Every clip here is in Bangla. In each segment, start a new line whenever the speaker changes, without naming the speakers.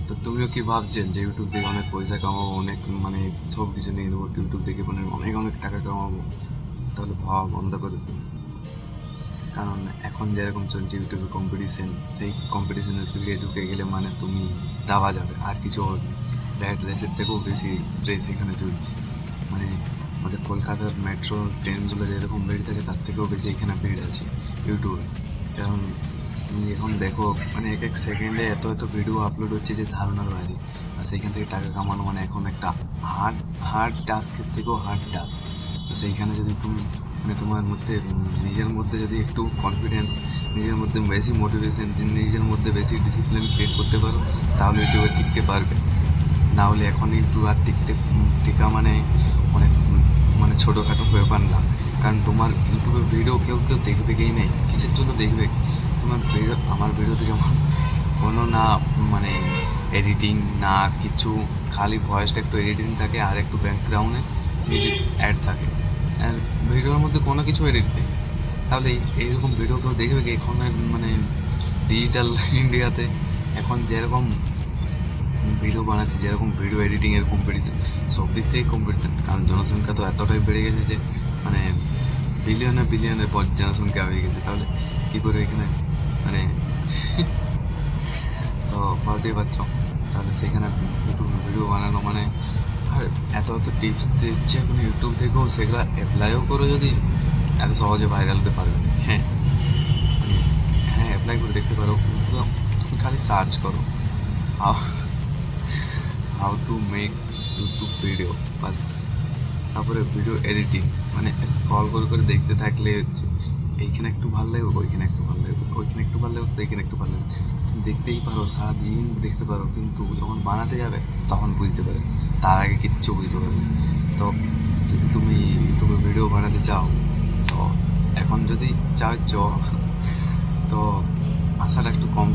তো তুমিও কি ভাবছেন যে ইউটিউব থেকে অনেক পয়সা কামাবো, অনেক মানে সব কিছু নিয়ে নেবো ইউটিউব থেকে, মানে অনেক অনেক টাকা কামাবো? তাহলে ভাবা বন্ধ করে দিন। কারণ এখন যেরকম চলছে ইউটিউবে কম্পিটিশন, সেই কম্পিটিশনের ফিল্ডে ঢুকে গেলে মানে তুমি দাবা যাবে, আর কিছু হবে না। র্যাট রেসের থেকেও বেশি রেস এখানে চলছে। মানে আমাদের কলকাতার মেট্রো ট্রেনগুলো যেরকম ভিড় থাকে তার থেকেও বেশি এখানে ভিড় আছে ইউটিউবে। কারণ তুমি এখন দেখো মানে এক এক সেকেন্ডে এত এত ভিডিও আপলোড হচ্ছে যে ধারণার বাইরে। আর সেইখান থেকে টাকা কামানো মানে এখন একটা হার্ড হার্ড টাস্কের থেকেও হার্ড টাস্ক। তো সেইখানে যদি তুমি মানে তোমার মধ্যে নিজের মধ্যে যদি একটু কনফিডেন্স, নিজের মধ্যে বেশি মোটিভেশন, নিজের মধ্যে বেশি ডিসিপ্লিন ক্রিয়েট করতে পারো, তাহলে ইউটিউবে টিকতে পারবে। না হলে এখন ইউটিউব আর টিকা মানে অনেক মানে ছোটোখাটো ব্যাপার না। কারণ তোমার ইউটিউবে ভিডিও কেউ কেউ দেখবে কেই নেই, কিসের জন্য দেখবে? তোমার ভিডিও, আমার ভিডিওতে যেমন কোনো না মানে এডিটিং না কিছু, খালি ভয়েসটা একটু এডিটিং থাকে আর একটু ব্যাকগ্রাউন্ডে মিউজিক অ্যাড থাকে, আর ভিডিওর মধ্যে কোনো কিছু এডিট নেই। তাহলে এইরকম ভিডিও কেউ দেখবে কি? এখনের মানে ডিজিটাল ইন্ডিয়াতে এখন যেরকম ভিডিও বানাচ্ছে, যেরকম ভিডিও এডিটিংয়ের কম্পিটিশান, সব দিক থেকেই কম্পিটিশান। কারণ জনসংখ্যা তো এতটাই বেড়ে গেছে যে মানে বিলিয়নে বিলিয়নের পর জনসংখ্যা হয়ে গেছে। তাহলে কী করে এখানে মানে তো ভাবতেই পারছো। তাহলে সেখানে ইউটিউবে ভিডিও বানানো মানে, আর এত এত টিপস দিচ্ছে মানে ইউটিউব থেকেও, সেগুলো অ্যাপ্লাইও করো যদি, এত সহজে ভাইরাল হতে পারবে না। হ্যাঁ মানে হ্যাঁ, অ্যাপ্লাই করে দেখতে পারো, কিন্তু তুমি খালি সার্চ করো how how to make YouTube video, বাস। তারপরে ভিডিও এডিটিং মানে স্ক্রল করে করে দেখতে থাকলে হচ্ছে এইখানে একটু ভালো লাগবে, ওইখানে একটু ভালো লাগবে, ওইখানে একটু ভালো লাগবে, এইখানে একটু ভালো লাগবে। তুমি দেখতেই পারো, সারাদিন দেখতে পারো, কিন্তু যখন বানাতে যাবে তখন বুঝতে পারবে, তার আগে কিচ্ছু বুঝতে পারবে না। তো যদি তুমি ইউটিউবে ভিডিও বানাতে চাও, তো এখন যদি চাও তো আশাটা একটু কম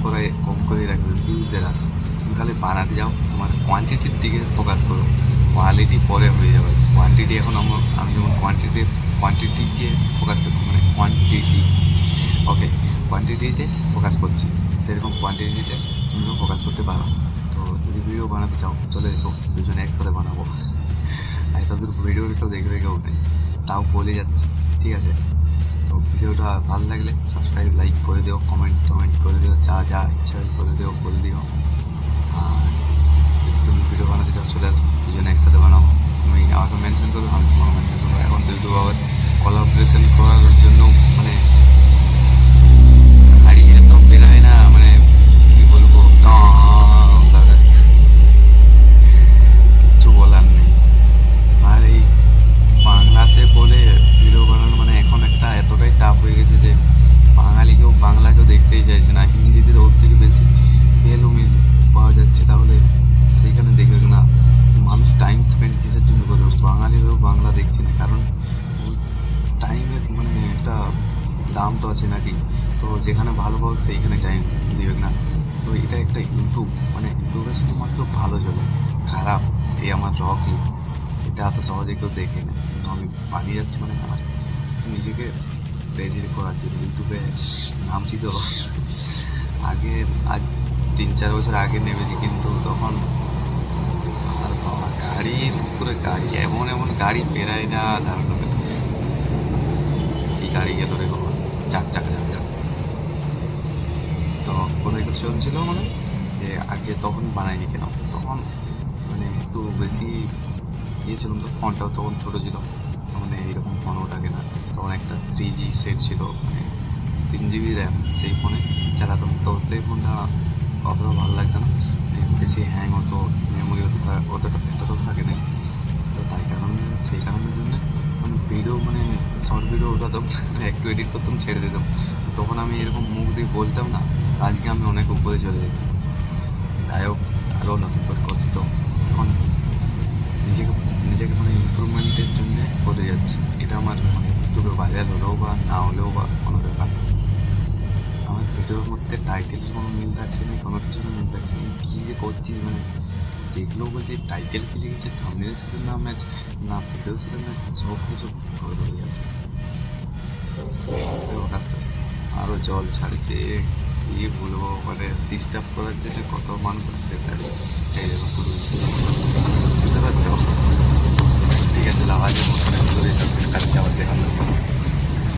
করে রাখবে, ভিউজের আশা। তুমি খালি বানাতে যাও, তোমার কোয়ান্টিটির দিকে ফোকাস করো, কোয়ালিটি পরে হয়ে যাবে। কোয়ান্টিটি এখন আমি যেমন কোয়ান্টিটি দিয়ে ফোকাস করছি, মানে কোয়ান্টিটি, ওকে, কোয়ান্টিটিতে ফোকাস করছি, সেরকম কোয়ান্টিটিতে তুমিও ফোকাস করতে পারো। তো যদি ভিডিও বানাতে চাও চলে এসো, দুজনে একসাথে বানাবো। আর তাদের ভিডিও কেউ দেখবে কেউ নেই, তাও বলে যাচ্ছি, ঠিক আছে? তো ভিডিওটা ভালো লাগলে সাবস্ক্রাইব, লাইক করে দিও, কমেন্ট করে দিও, যা যা ইচ্ছা হয় করে দিও, বলে দিও। আর যদি তুমি ভিডিও বানাতে চাও চলে আসো, দুজনে একসাথে বানাবো। তুমি আমাকে মেনশন করবে, আমি তোমাকে মেনশন করবো। এখন তো ইউটিউব আবার কোলাবোরেশন করার জন্য মানে গাড়ি এত বেরোয় না, মানে কি বলবো, কিচ্ছু বলার নেই। আর এই বাংলাতে বলে ভিডিও বানানো মানে এখন একটা এতটাই টাফ হয়ে গেছে যে বাংলা কেউ দেখতেই চাইছে না, হিন্দিতে ওর থেকে বেশি ভ্যালু পাওয়া যাচ্ছে। তাহলে সেইখানে দেখবে না মানুষ টাইম স্পেন্ড কিসের জন্য করবে? বাঙালি হয়েও বাংলা দেখছে না, কারণ টাইমের মানে একটা দাম তো আছে নাকি? তো যেখানে ভালো পাবে সেইখানে টাইম দিবে না। তো এটা একটা ইউটিউব, মানে ইউটিউবে শুধুমাত্র ভালো চলে, খারাপ এই আমার রকই, এটা এত সহজে কেউ দেখে না। কিন্তু আমি বানিয়ে যাচ্ছি মানে আমার নিজেকে রেডি করার জন্য ইউটিউবে নামছি। তো আগে আজ 3-4 বছর আগে নেমেছি, কিন্তু তখন আর বাবা, গাড়ির উপরে গাড়ি, এমন এমন গাড়ি বেরায় না ধারণা নেই। এই গাড়ি গেল রে বাবা, চাক চাক চাক চাক। তো কোথায় কিছু চলছিল মানে যে আগে তখন বানাইনি কেন, তখন মানে একটু বেশি ইয়ে ছিলাম, তো ফোনটাও তখন ছোটো ছিল, মানে এইরকম ফোনও থাকে না। তখন একটা 3G সেট ছিল, মানে 3 GB র্যাম, সেই ফোনে চালাতাম। তো সেই ফোনটা অতটা ভালো লাগতো না, মানে বেশি হ্যাং হতো, মেমোরি এতটাও থাকে না। তো তাই কারণে সেই কারণের জন্য মানে ভিডিও মানে শর্ট ভিডিও ওঠাতাম, একটু এডিট করতাম, ছেড়ে দিতাম। তখন আমি এরকম মুখ দিয়ে বলতাম না, আজকে আমি অনেক উপরে চলে যেতাম। যাই হোক, আরও নতুন করে করছি, তো এখন নিজেকে নিজেকে মানে ইমপ্রুভমেন্টের জন্য করে যাচ্ছি। এটা আমার মানে ইউটিউবে ভাইরাল হলেও বা না হলেও বা কোনো ব্যাপার না। আমার ভিডিওর মধ্যে টাইটেলের কোনো মিল থাকছে না, কোনো কিছুর মিল থাকছে না, কী যে করছি মানে দেখলেও বলছি টাইটেল কি লিখেছে, থাম্বনেলের সাথে না ম্যাচ, না ভিডিওর সাথে ম্যাচ, সব কিছু গড়বড় হয়ে যাচ্ছে। তো আস্তে আস্তে আরও জল ছাড়ছে, কি বলবো, মানে ডিস্টার্ব করার জন্য কত মানুষ আছে,